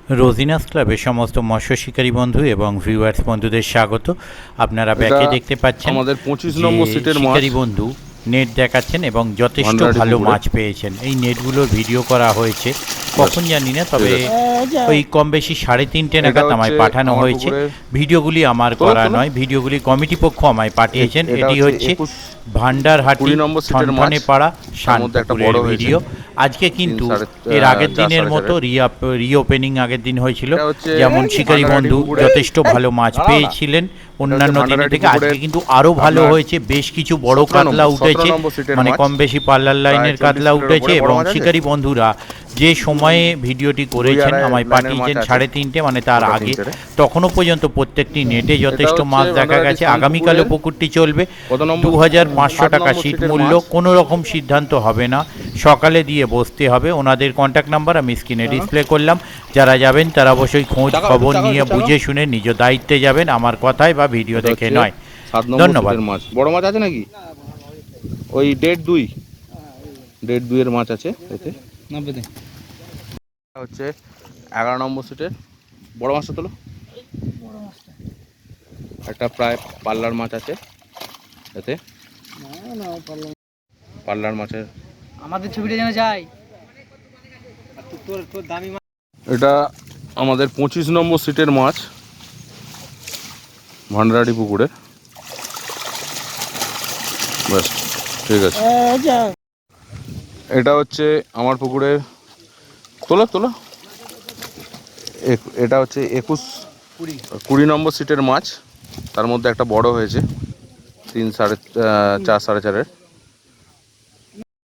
রোজিনাস ক্লাবের সমস্ত মৎস্য শিকারী বন্ধু এবং ভিউয়ার্স বন্ধুদের স্বাগত। আপনারা ব্যাকে দেখতে পাচ্ছেন আমাদের 25 যে নম্বর সিটের মাছ শিকারী বন্ধু নেট দেখাচ্ছেন এবং যথেষ্ট ভান্ডারহাটি ভালো পুকুরে। মাছ পেয়েছেন। এই নেটগুলোর ভিডিও করা হয়েছে কখন জানি না, তবে ওই কম বেশি 3:30 নাগাদ এটা আমায় হচ্ছে পাঠানো আমার হয়েছে। পুকুরের। ভিডিওগুলি আমার তোলো, করা তোলো। নয়, ভিডিওগুলি কমিটি পক্ষ আমায় পাঠিয়েছেন। এটা এটি হচ্ছে 21 ভান্ডারহাটি 20 নম্বর সিটের মাছ। পাড়া তার মধ্যে একটা শানপুকুরের বড় হয়েছে। ভিডিও। আজকে কিন্তু 3 এর আগের 4 দিনের 4.5 মতো রিওপেনিং আগের দিন হয়েছিল, এটা হচ্ছে যেমন শিকারী ভান্ডারহাটি বন্ধু পুকুরে। যথেষ্ট ভালো মাছ দাঁড়াও না। পেয়েছিলেন অন্যান্য দিনের ভান্ডারহাটি থেকে। আজকে পুকুরের কিন্তু আরো ভালো আপনার হয়েছে, বেশ কিছু বড় 17 কাতলা নম্বর উঠেছে, সিটের মানে মাছ। কম বেশি পাল্লার লাইনের প্রায় 40 কাতলা কিলোর উঠেছে। উপরে বড় এবং মাছ আছে? শিকারী বন্ধুরা যে সময়ে ভিডিওটি করেছেন 2.5 আমায় লাইনের পাঠিয়েছেন মাছ আছে। 3:30, মানে তার ওটা আগে, 3 তখনও পর্যন্ত প্রত্যেকটি নেটে যথেষ্ট হচ্ছে মাছ দেখা ভান্ডারহাটি গেছে। শানপুকুরের আগামীকালও পুকুরটি চলবে। কত নম্বর? 2500 7 টাকা নম্বর সিট সিটের মূল্য। মাছ। কোনো রকম সিদ্ধান্ত হবে না, সকালে দিয়ে বসতে হবে। ওনাদের কন্ট্যাক্ট নাম্বার আমি স্ক্রিনে ডিসপ্লে করলাম। যারা যাবেন তারা অবশ্যই খোঁজ খবর নিয়ে বুঝে শুনে নিজ দায়িত্বে যাবেন, আমার কথায় বা ভিডিও দেখে নয়। 7 নম্বর ধন্যবাদ। সিটের মাছ। বড় মাছ আছে নাকি? ওই 1.5 এর মাছ আছে এতে। এটা হচ্ছে 11 নম্বর সিটের বড় মাছটা তোলো। একটা প্রায় পাল্লার মাছ আছে এতে। পাল্লার মাছের আমাদের ছবিটা যেন যায়। তোর দামি মাছ। এটা আমাদের 25 নম্বর সিটের মাছ ভান্ডারহাটি পুকুরে। ব্যাস, ঠিক আছে। এটা হচ্ছে আমার পুকুরের তোলো তোলো। এটা হচ্ছে 20 নম্বর সিটের মাছ। তার মধ্যে একটা বড় হয়েছে 4 4.5।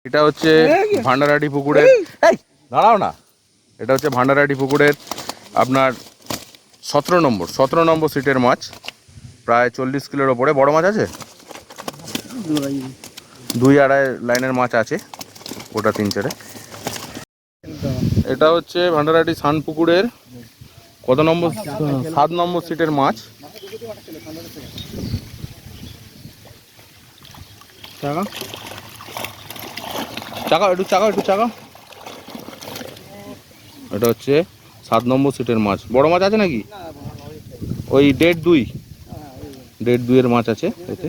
এটা হচ্ছে ভান্ডারহাটি পুকুরের। দাঁড়াও না। এটা হচ্ছে ভান্ডারহাটি পুকুরের আপনার 17 নম্বর সিটের মাছ। প্রায় 40 কিলোর ওপরে। বড় মাছ আছে? 2-2.5 লাইনের মাছ আছে ওটা 3-4। এটা হচ্ছে ভান্ডারহাটি শানপুকুরের কত নম্বর? 7 নম্বর সিটের মাছ। একটু চাকা। এটা হচ্ছে 7 নম্বর সিটের মাছ। বড় মাছ আছে নাকি? ওই 1.5 এর মাছ আছে এতে।